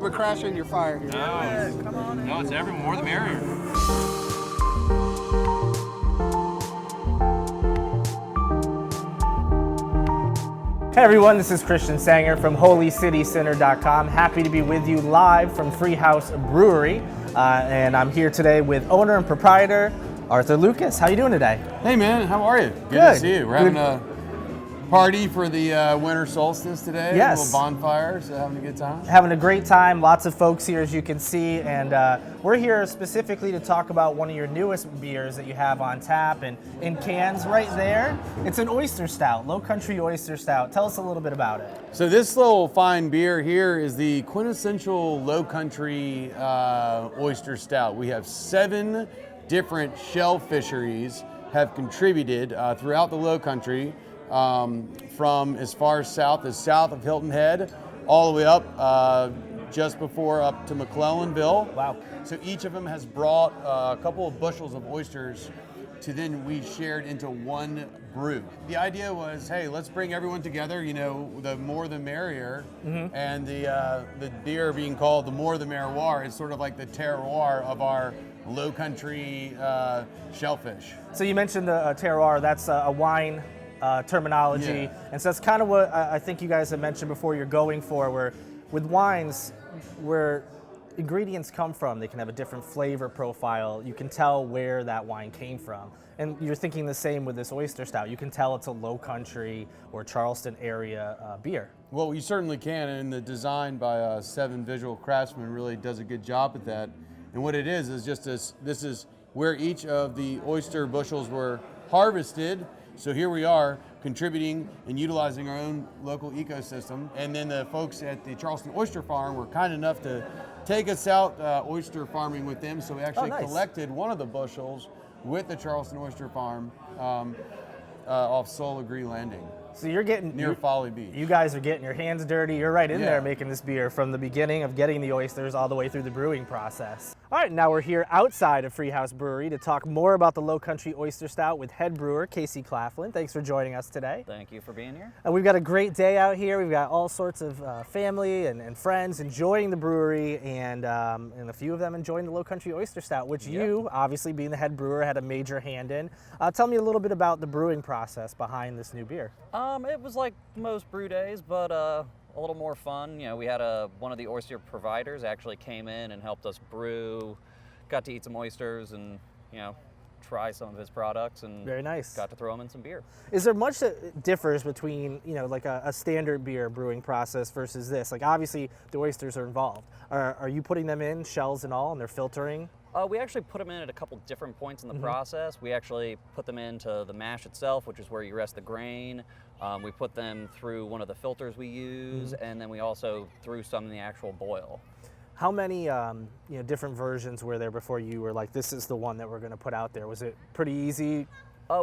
We're crashing your fire here. No, come on in. No, it's every more the merrier. Hey everyone, this is Christian Sanger from HolyCityCenter.com. Happy to be with you live from Freehouse Brewery. And I'm here today with owner and proprietor, Arthur Lucas. How you doing today? Hey man, how are you? Good to see you. We're having a party for the winter solstice today. Yes. A little bonfire, so having a good time. Having a great time. Lots of folks here, as you can see. And we're here specifically to talk about one of your newest beers that you have on tap and in cans right there. It's an oyster stout, Lowcountry Oyster Stout. Tell us a little bit about it. So this little fine beer here is the quintessential Lowcountry Oyster Stout. We have 7 different shell fisheries have contributed throughout the Lowcountry. From as far south of Hilton Head, all the way up just before up to McClellanville. Wow. So each of them has brought a couple of bushels of oysters to then we shared into one brew. The idea was, hey, let's bring everyone together, you know, the more the merrier, and the beer being called the more the merroir is sort of like the terroir of our Lowcountry shellfish. So you mentioned the terroir, that's a wine terminology, and so that's kind of what I think you guys have mentioned before you're going for, where with wines, where ingredients come from, they can have a different flavor profile. You can tell where that wine came from. And you're thinking the same with this oyster stout. You can tell it's a Lowcountry or Charleston area beer. Well, you certainly can, and the design by 7 visual craftsmen really does a good job at that. And what it is just this is where each of the oyster bushels were harvested. So here we are contributing and utilizing our own local ecosystem. And then the folks at the Charleston Oyster Farm were kind enough to take us out oyster farming with them. So we actually collected one of the bushels with the Charleston Oyster Farm off Soul Agree Landing. So you're getting near Folly Beach. You guys are getting your hands dirty. You're right in there making this beer from the beginning of getting the oysters all the way through the brewing process. All right, now we're here outside of Freehouse Brewery to talk more about the Lowcountry Oyster Stout with head brewer Casey Claflin. Thanks for joining us today. Thank you for being here. We've got a great day out here. We've got all sorts of family and friends enjoying the brewery, and a few of them enjoying the Lowcountry Oyster Stout, which you, obviously being the head brewer, had a major hand in. Tell me a little bit about the brewing process behind this new beer. It was like most brew days, but a little more fun. You know, we had one of the oyster providers actually came in and helped us brew, got to eat some oysters and, you know, try some of his products, and very nice. Got to throw them in some beer. Is there much that differs between, you know, like a standard beer brewing process versus this? Like obviously the oysters are involved. Are you putting them in, shells and all, and they're filtering? We actually put them in at a couple different points in the process. We actually put them into the mash itself, which is where you rest the grain. We put them through one of the filters we use, and then we also threw some in the actual boil. How many different versions were there before you were like, this is the one that we're going to put out there? Was it pretty easy?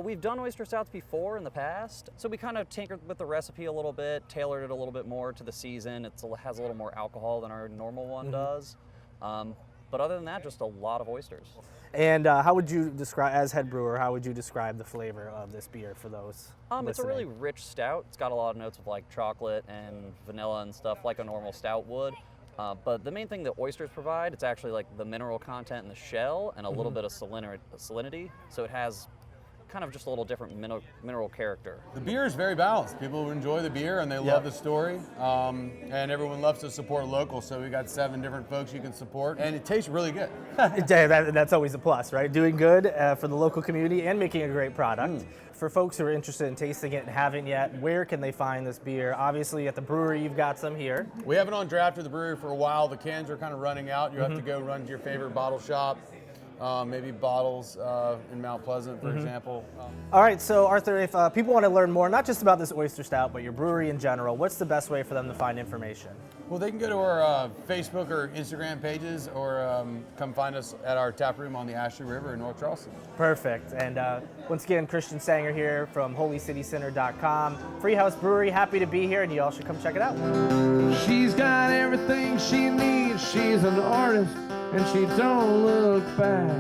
We've done oyster stouts before in the past, so we kind of tinkered with the recipe a little bit, tailored it a little bit more to the season. It has a little more alcohol than our normal one does. But other than that, just a lot of oysters. And how would you describe, as head brewer, how would you describe the flavor of this beer for those listening? It's a really rich stout. It's got a lot of notes of like chocolate and vanilla and stuff like a normal stout would. But the main thing that oysters provide, it's actually like the mineral content in the shell and a little bit of salinity. So it has kind of just a little different mineral character. The beer is very balanced. People enjoy the beer and they love the story, and everyone loves to support local, so we got 7 different folks you can support, and it tastes really good. That's always a plus, right? Doing good for the local community and making a great product. For folks who are interested in tasting it and haven't yet, where can they find this beer? Obviously at the brewery you've got some here. We have it on draft at the brewery for a while. The cans are kind of running out. You have to go run to your favorite bottle shop. Maybe Bottles in Mount Pleasant, for example. All right, so Arthur, if people want to learn more, not just about this oyster stout, but your brewery in general, what's the best way for them to find information? Well, they can go to our Facebook or Instagram pages, or come find us at our tap room on the Ashley River in North Charleston. Perfect. And once again, Christian Sanger here from HolyCityCenter.com. Freehouse Brewery, happy to be here, and you all should come check it out. She's got everything she needs. She's an artist, and she don't look back.